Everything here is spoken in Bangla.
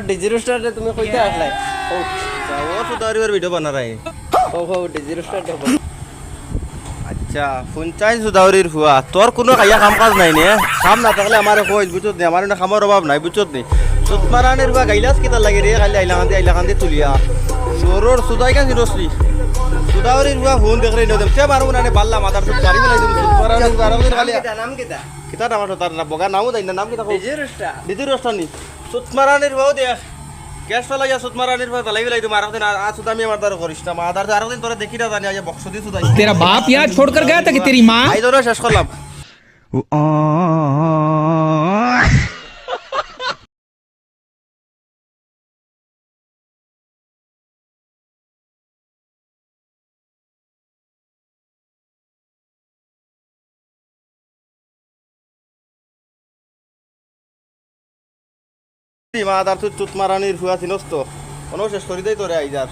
ডিজি রোস্টার তুমি কইতে আসলাই ও সুদারির ভিডিও বানা রাই ও ডিজি রোস্টার দেখো আচ্ছা পঞ্চায়েত সুদাউরির হুয়া তোর কোনো কাইয়া কাম কাজ নাই নে কাম না থাকলে আমার কই বুঝত নি আমার না কামের অভাব নাই বুঝত নি সুতমারানের হুয়া গাইলাস কিতা লাগে রে খালি আইলা কান্দি তুলিয়া সরোর সুদাই কান সিরসলি সুদাউরির হুয়া ফোন দেখরে নো দেম তে মারু না নে বাল্লা মাথার সুত পারি বলাই দিম সুতমারানের হুয়া আরো খালি নাম কিতা কিতা নাম তার না বগা নামও দেই না নাম কিতা ডিজি রোস্টার দিদি রস্তান নি সুতমারানের হুয়া দেখ গ্যাস ফেলাইয়া সুতমারানের হুয়া তালাই বলাই দিম আরো দিন আর সুদামি আমার দ্বারা করিস না মাদার আরো দিন তোরে দেখি না জানি আজ বক্স দি সুদাই तेरा बाप यहाँ छोड़कर गया था कि तेरी माँ আই ধরে শেষ করলাম মাদার তুই চুত মারানির হুয়া চিনস তো কোনো শেষ করি দেই তোরে আইজার